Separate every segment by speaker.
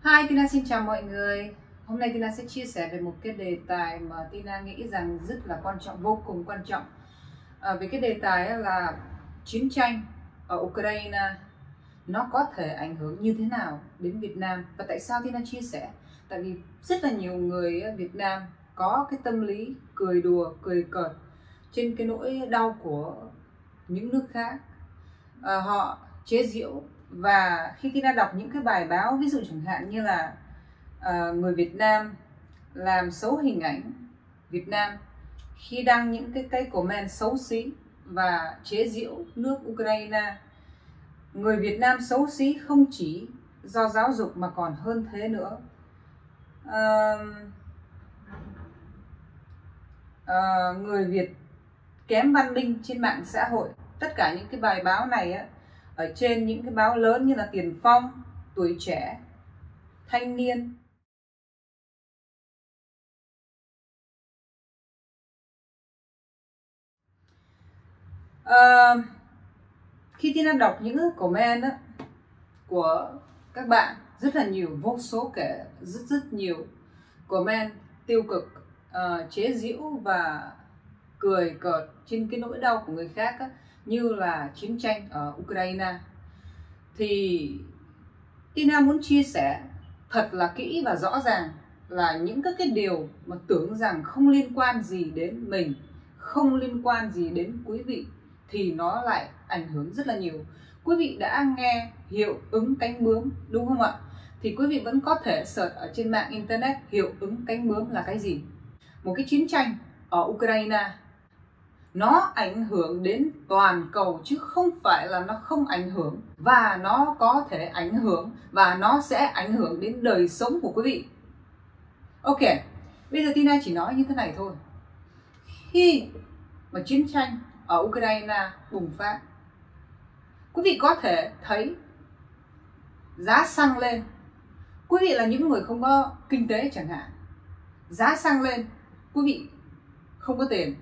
Speaker 1: Hi, Tina xin chào mọi người. Hôm nay Tina sẽ chia sẻ về một cái đề tài mà Tina nghĩ rằng rất là quan trọng, vô cùng quan trọng. Về cái đề tài là chiến tranh ở Ukraine nó có thể ảnh hưởng như thế nào đến Việt Nam. Và tại sao Tina chia sẻ? Tại vì rất là nhiều người Việt Nam có cái tâm lý cười đùa, cười cợt trên cái nỗi đau của những nước khác. Họ chế giễu, và khi Tina đọc những cái bài báo, ví dụ chẳng hạn như là người Việt Nam làm xấu hình ảnh Việt Nam khi đăng những cái comment xấu xí và chế giễu nước Ukraine. Người Việt Nam xấu xí không chỉ do giáo dục mà còn hơn thế nữa. Người Việt kém văn minh trên mạng xã hội. Tất cả những cái bài báo này ở trên những cái báo lớn như là Tiền Phong, Tuổi Trẻ, Thanh Niên. Khi Tina đọc những comment của các bạn, rất là nhiều, vô số kể, rất nhiều comment tiêu cực, chế giễu và cười cợt trên cái nỗi đau của người khác như là chiến tranh ở Ukraine, thì Tina muốn chia sẻ thật là kỹ và rõ ràng là những các cái điều mà tưởng rằng không liên quan gì đến mình, không liên quan gì đến quý vị, thì nó lại ảnh hưởng rất là nhiều. Quý vị đã nghe hiệu ứng cánh bướm đúng không ạ? Thì quý vị vẫn có thể search ở trên mạng internet hiệu ứng cánh bướm là cái gì. Một cái chiến tranh ở Ukraine nó ảnh hưởng đến toàn cầu chứ không phải là nó không ảnh hưởng, và nó có thể ảnh hưởng và nó sẽ ảnh hưởng đến đời sống của quý vị. Ok, bây giờ Tina chỉ nói như thế này thôi. Khi mà chiến tranh ở Ukraine bùng phát, quý vị có thể thấy giá xăng lên. Quý vị là những người không có kinh tế chẳng hạn, giá xăng lên, quý vị không có tiền,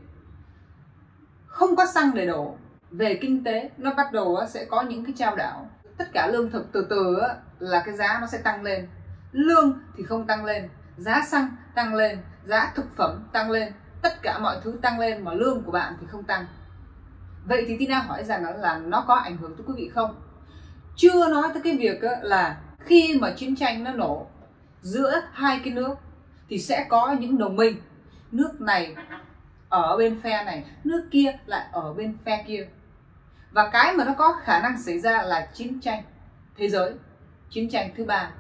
Speaker 1: không có xăng để đổ. Về kinh tế nó bắt đầu sẽ có những cái chao đảo. Tất cả lương thực từ từ là cái giá nó sẽ tăng lên. Lương thì không tăng lên, giá xăng tăng lên, giá thực phẩm tăng lên, tất cả mọi thứ tăng lên mà lương của bạn thì không tăng. Vậy thì Tina hỏi rằng là nó có ảnh hưởng tới quý vị không? Chưa nói tới cái việc là khi mà chiến tranh nó nổ giữa hai cái nước thì sẽ có những đồng minh. Nước này ở bên phe này, nước kia lại ở bên phe kia. Và cái mà nó có khả năng xảy ra là chiến tranh thế giới, chiến tranh thứ ba.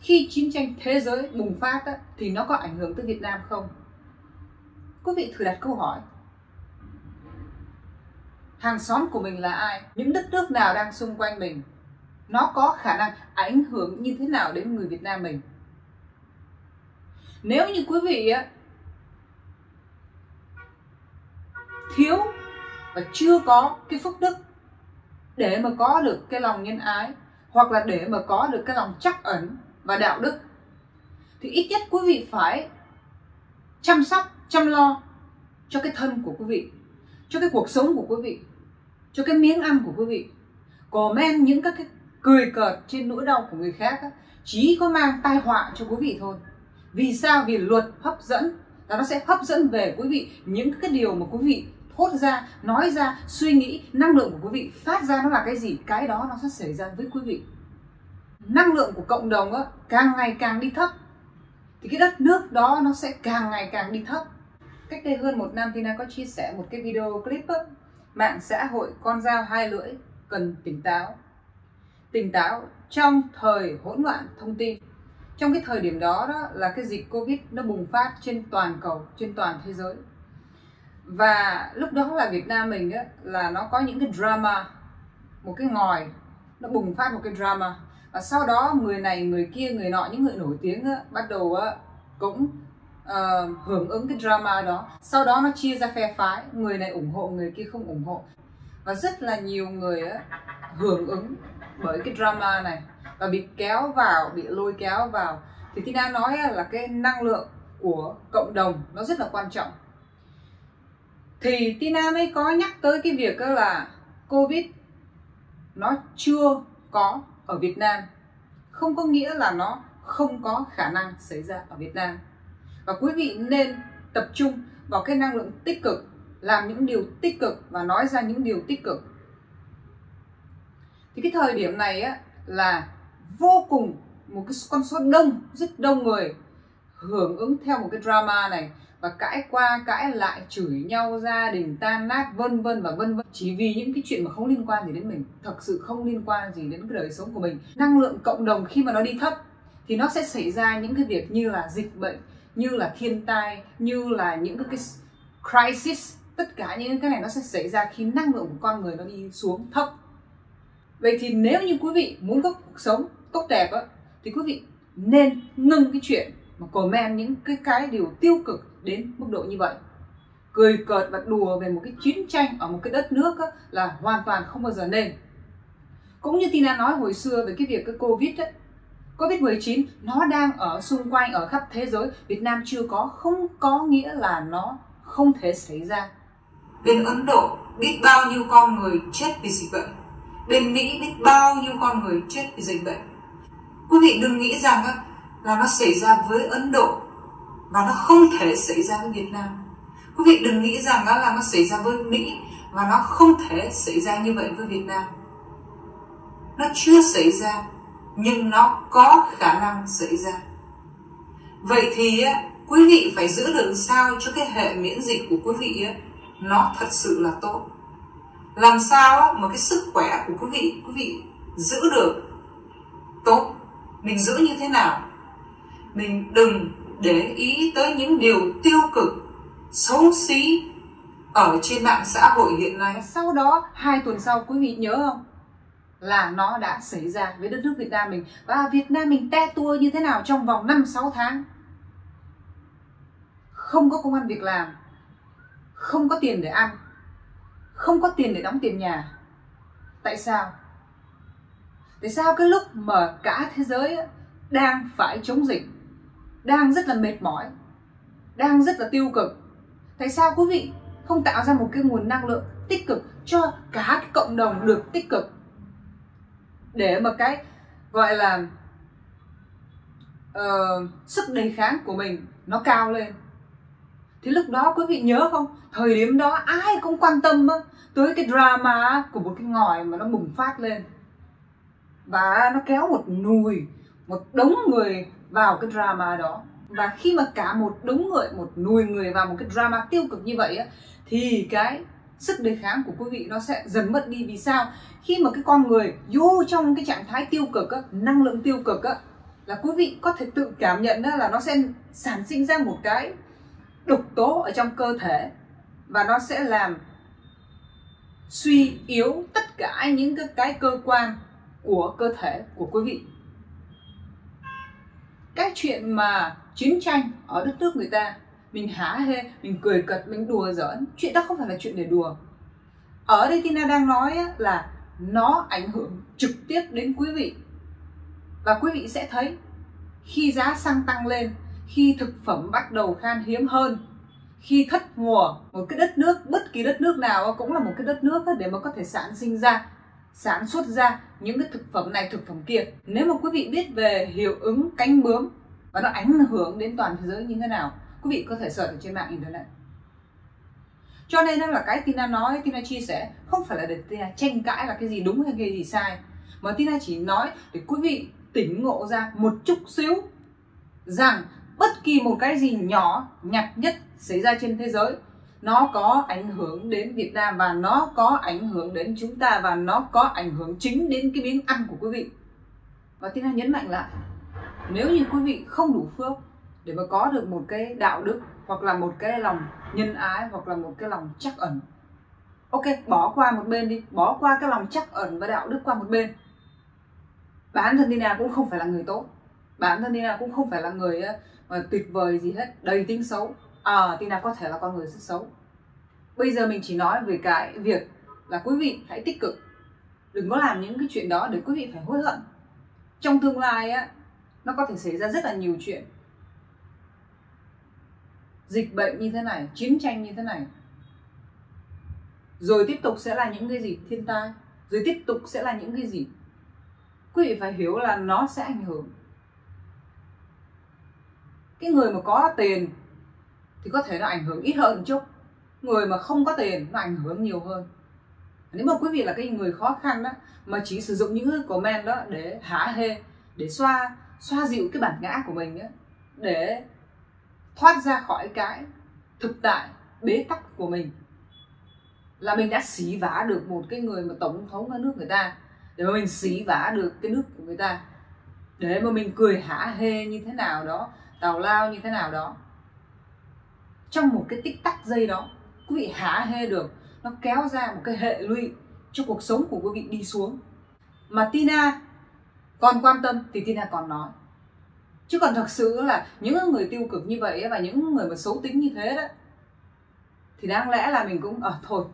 Speaker 1: Khi chiến tranh thế giới bùng phát thì nó có ảnh hưởng tới Việt Nam không? Quý vị thử đặt câu hỏi. Hàng xóm của mình là ai? Những đất nước nào đang xung quanh mình? Nó có khả năng ảnh hưởng như thế nào đến người Việt Nam mình? Nếu như quý vị thiếu và chưa có cái phúc đức để mà có được cái lòng nhân ái, hoặc là để mà có được cái lòng trắc ẩn và đạo đức, thì ít nhất quý vị phải chăm sóc, chăm lo cho cái thân của quý vị, cho cái cuộc sống của quý vị, cho cái miếng ăn của quý vị. Comment những các cái cười cợt trên nỗi đau của người khác chỉ có mang tai họa cho quý vị thôi. Vì sao? Vì luật hấp dẫn là nó sẽ hấp dẫn về quý vị những cái điều mà quý vị thốt ra, nói ra, suy nghĩ. Năng lượng của quý vị phát ra nó là cái gì, cái đó nó sẽ xảy ra với quý vị. Năng lượng của cộng đồng càng ngày càng đi thấp thì cái đất nước đó nó sẽ càng ngày càng đi thấp. Cách đây hơn một năm Tina có chia sẻ một cái video clip mạng xã hội con dao hai lưỡi, cần tỉnh táo. Tỉnh táo trong thời hỗn loạn thông tin. Trong cái thời điểm đó là cái dịch Covid nó bùng phát trên toàn cầu, trên toàn thế giới. Và lúc đó là Việt Nam mình là nó có những cái drama, một cái ngòi nó bùng phát một cái drama. Và sau đó người này, người kia, người nọ, những người nổi tiếng bắt đầu cũng hưởng ứng cái drama đó. Sau đó nó chia ra phe phái, người này ủng hộ, người kia không ủng hộ. Và rất là nhiều người hưởng ứng bởi cái drama này và bị kéo vào, bị lôi kéo vào. Thì Tina nói là cái năng lượng của cộng đồng nó rất là quan trọng. Thì Tina mới có nhắc tới cái việc là Covid nó chưa có ở Việt Nam. Không có nghĩa là nó không có khả năng xảy ra ở Việt Nam. Và quý vị nên tập trung vào cái năng lượng tích cực, làm những điều tích cực và nói ra những điều tích cực. Thì cái thời điểm này á, là vô cùng một cái con số đông, rất đông người hưởng ứng theo một cái drama này và cãi qua cãi lại, chửi nhau, gia đình tan nát, vân vân và vân vân, chỉ vì những cái chuyện mà không liên quan gì đến mình, thật sự không liên quan gì đến cái đời sống của mình. Năng lượng cộng đồng khi mà nó đi thấp thì nó sẽ xảy ra những cái việc như là dịch bệnh, như là thiên tai, như là những cái crisis. Tất cả những cái này nó sẽ xảy ra khi năng lượng của con người nó đi xuống thấp. Vậy thì nếu như quý vị muốn có cuộc sống tốt đẹp á, thì quý vị nên ngưng cái chuyện mà comment những cái điều tiêu cực đến mức độ như vậy. Cười cợt và đùa về một cái chiến tranh ở một cái đất nước á, là hoàn toàn không bao giờ nên. Cũng như Tina nói hồi xưa về cái việc cái Covid ấy, Covid-19 nó đang ở xung quanh, ở khắp thế giới. Việt Nam chưa có, không có nghĩa là nó không thể xảy ra.
Speaker 2: Bên Ấn Độ biết bao nhiêu con người chết vì dịch bệnh. Bên Mỹ biết bao nhiêu con người chết vì dịch bệnh. Quý vị đừng nghĩ rằng là nó xảy ra với Ấn Độ và nó không thể xảy ra với Việt Nam. Quý vị đừng nghĩ rằng là nó xảy ra với Mỹ và nó không thể xảy ra như vậy với Việt Nam. Nó chưa xảy ra, nhưng nó có khả năng xảy ra. Vậy thì quý vị phải giữ được sao cho cái hệ miễn dịch của quý vị nó thật sự là tốt. Làm sao mà cái sức khỏe của quý vị giữ được tốt. Mình giữ như thế nào? Mình đừng để ý tới những điều tiêu cực, xấu xí ở trên mạng xã hội hiện nay.
Speaker 1: Sau đó 2 tuần sau, quý vị nhớ không, là nó đã xảy ra với đất nước Việt Nam mình. Và Việt Nam mình te tua như thế nào trong vòng 5-6 tháng. Không có công ăn việc làm, không có tiền để ăn, không có tiền để đóng tiền nhà. Tại sao? Tại sao cái lúc mà cả thế giới đang phải chống dịch, đang rất là mệt mỏi, đang rất là tiêu cực, tại sao quý vị không tạo ra một cái nguồn năng lượng tích cực cho cả cái cộng đồng được tích cực, để mà cái gọi là sức đề kháng của mình nó cao lên? Thì lúc đó quý vị nhớ không, thời điểm đó ai cũng quan tâm tới cái drama của một cái ngòi mà nó bùng phát lên và nó kéo một đống người vào cái drama đó. Và khi mà cả một đống người, một nùi người vào một cái drama tiêu cực như vậy thì cái sức đề kháng của quý vị nó sẽ dần mất đi. Vì sao? Khi mà cái con người vô trong cái trạng thái tiêu cực năng lượng tiêu cực là quý vị có thể tự cảm nhận là nó sẽ sản sinh ra một cái độc tố ở trong cơ thể và nó sẽ làm suy yếu tất cả những cái cơ quan của cơ thể của quý vị. Cái chuyện mà chiến tranh ở đất nước người ta, mình hả hê, mình cười cợt, mình đùa giỡn, chuyện đó không phải là chuyện để đùa. Ở đây Tina đang nói là nó ảnh hưởng trực tiếp đến quý vị. Và quý vị sẽ thấy khi giá xăng tăng lên, khi thực phẩm bắt đầu khan hiếm hơn, khi thất mùa, một cái đất nước, bất kỳ đất nước nào cũng là một cái đất nước để mà có thể sản xuất ra những cái thực phẩm này, thực phẩm kia. Nếu mà quý vị biết về hiệu ứng cánh bướm và nó ảnh hưởng đến toàn thế giới như thế nào, quý vị có thể search ở trên mạng internet. Cho nên là cái Tina nói, Tina chia sẻ không phải là để Tina tranh cãi là cái gì đúng hay cái gì sai, mà Tina chỉ nói để quý vị tỉnh ngộ ra một chút xíu rằng bất kỳ một cái gì nhỏ nhặt nhất xảy ra trên thế giới nó có ảnh hưởng đến Việt Nam, và nó có ảnh hưởng đến chúng ta, và nó có ảnh hưởng chính đến cái miếng ăn của quý vị. Và Tina nhấn mạnh lại, nếu như quý vị không đủ phước để mà có được một cái đạo đức, hoặc là một cái lòng nhân ái, hoặc là một cái lòng trắc ẩn, ok, bỏ qua một bên đi, bỏ qua cái lòng trắc ẩn và đạo đức qua một bên. Bản thân Tina cũng không phải là người tốt, bản thân Tina cũng không phải là người mà tuyệt vời gì hết, đầy tính xấu. Tina có thể là con người rất xấu. Bây giờ mình chỉ nói về cái việc là quý vị hãy tích cực, đừng có làm những cái chuyện đó để quý vị phải hối hận. Trong tương lai nó có thể xảy ra rất là nhiều chuyện, dịch bệnh như thế này, chiến tranh như thế này, rồi tiếp tục sẽ là những cái gì, thiên tai, rồi tiếp tục sẽ là những cái gì. Quý vị phải hiểu là nó sẽ ảnh hưởng. cái người mà có tiền thì có thể nó ảnh hưởng ít hơn một chút, người mà không có tiền nó ảnh hưởng nhiều hơn. Nếu mà quý vị là cái người khó khăn đó, mà chỉ sử dụng những cái comment đó để hả hê, để xoa dịu cái bản ngã của mình đó, để thoát ra khỏi cái thực tại bế tắc của mình, là mình đã xỉ vả được một cái người mà tổng thống ở nước người ta, để mà mình xỉ vả được cái nước của người ta, để mà mình cười hả hê như thế nào đó, tào lao như thế nào đó. Trong một cái tích tắc giây đó, quý vị hả hê được, nó kéo ra một cái hệ lụy cho cuộc sống của quý vị đi xuống. Mà Tina còn quan tâm thì Tina còn nói. Chứ còn thật sự là những người tiêu cực như vậy và những người mà xấu tính như thế đó, thì đáng lẽ là mình cũng thôi,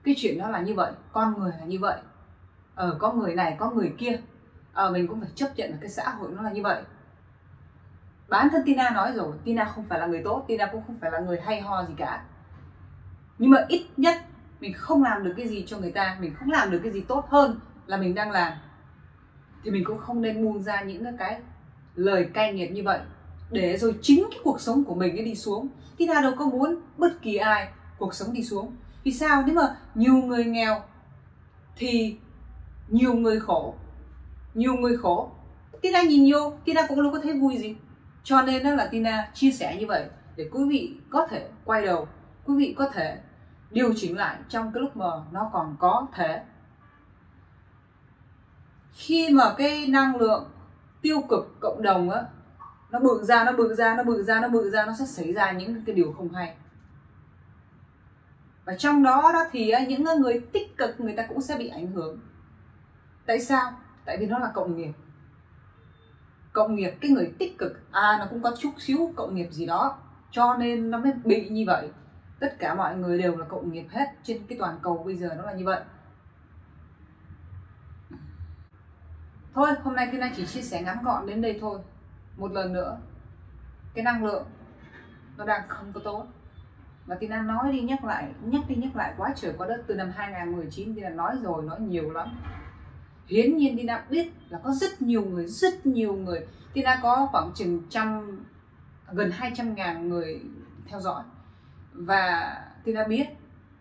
Speaker 1: cái chuyện đó là như vậy, con người là như vậy, có người này có người kia, mình cũng phải chấp nhận là cái xã hội nó là như vậy. Bản thân Tina nói rồi, Tina không phải là người tốt, Tina cũng không phải là người hay ho gì cả, nhưng mà ít nhất mình không làm được cái gì cho người ta, mình không làm được cái gì tốt hơn là mình đang làm, thì mình cũng không nên buông ra những cái lời cay nghiệt như vậy, để rồi chính cái cuộc sống của mình ấy đi xuống. Tina đâu có muốn bất kỳ ai cuộc sống đi xuống. Vì sao? Nếu mà nhiều người nghèo thì nhiều người khổ, Tina nhìn vô, Tina cũng đâu có thấy vui gì. Cho nên đó là Tina chia sẻ như vậy để quý vị có thể quay đầu, quý vị có thể điều chỉnh lại trong cái lúc mà nó còn có thể. Khi mà cái năng lượng tiêu cực cộng đồng á, nó bự ra, nó sẽ xảy ra những cái điều không hay. Và trong đó thì những người tích cực người ta cũng sẽ bị ảnh hưởng. Tại sao? Tại vì nó là cộng nghiệp. Cộng nghiệp, cái người tích cực nó cũng có chút xíu cộng nghiệp gì đó, cho nên nó mới bị như vậy. Tất cả mọi người đều là cộng nghiệp hết, trên cái toàn cầu bây giờ nó là như vậy. Thôi, hôm nay Tina chỉ chia sẻ ngắn gọn đến đây thôi. Một lần nữa, cái năng lượng nó đang không có tốt. Và Tina nói đi nhắc lại quá trời quá đất. Từ năm 2019 Tina nói rồi, nói nhiều lắm. Hiển nhiên Tina biết là có rất nhiều người. Tina có khoảng chừng gần 200.000 người theo dõi. Và Tina biết,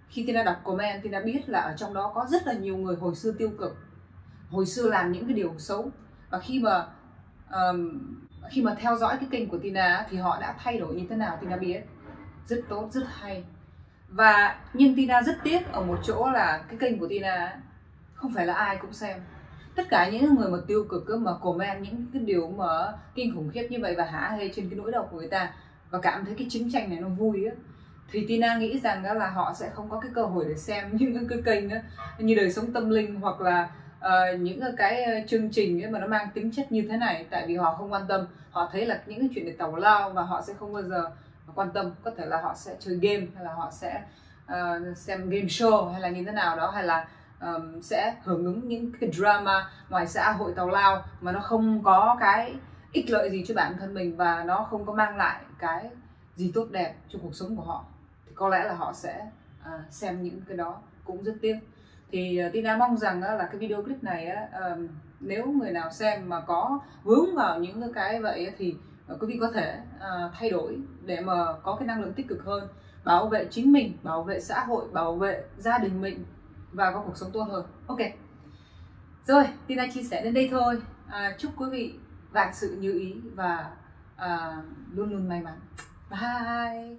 Speaker 1: khi Tina đọc comment, Tina biết là ở trong đó có rất là nhiều người hồi xưa tiêu cực, hồi xưa làm những cái điều xấu. Và khi mà theo dõi cái kênh của Tina thì họ đã thay đổi như thế nào Tina biết. Rất tốt, rất hay. Nhưng Tina rất tiếc ở một chỗ là cái kênh của Tina không phải là ai cũng xem. Tất cả những người mà tiêu cực mà comment những cái điều mà kinh khủng khiếp như vậy và hả hê trên cái nỗi đau của người ta, và cảm thấy cái chiến tranh này nó vui á, thì Tina nghĩ rằng đó là họ sẽ không có cái cơ hội để xem những cái kênh đó, như đời sống tâm linh hoặc là những cái chương trình mà nó mang tính chất như thế này. Tại vì họ không quan tâm, họ thấy là những cái chuyện để tào lao và họ sẽ không bao giờ quan tâm. Có thể là họ sẽ chơi game, hay là họ sẽ xem game show, hay là như thế nào đó, hay là sẽ hưởng ứng những cái drama ngoài xã hội tào lao mà nó không có cái ích lợi gì cho bản thân mình, và nó không có mang lại cái gì tốt đẹp cho cuộc sống của họ, thì có lẽ là họ sẽ xem những cái đó. Cũng rất tiếc. Thì Tina mong rằng là cái video clip này nếu người nào xem mà có vướng vào những cái vậy thì quý vị có thể thay đổi để mà có cái năng lượng tích cực hơn, bảo vệ chính mình, bảo vệ xã hội, bảo vệ gia đình mình và có cuộc sống tốt hơn. Ok, rồi Tina chia sẻ đến đây thôi. Chúc quý vị vạn sự như ý và luôn luôn may mắn. Bye.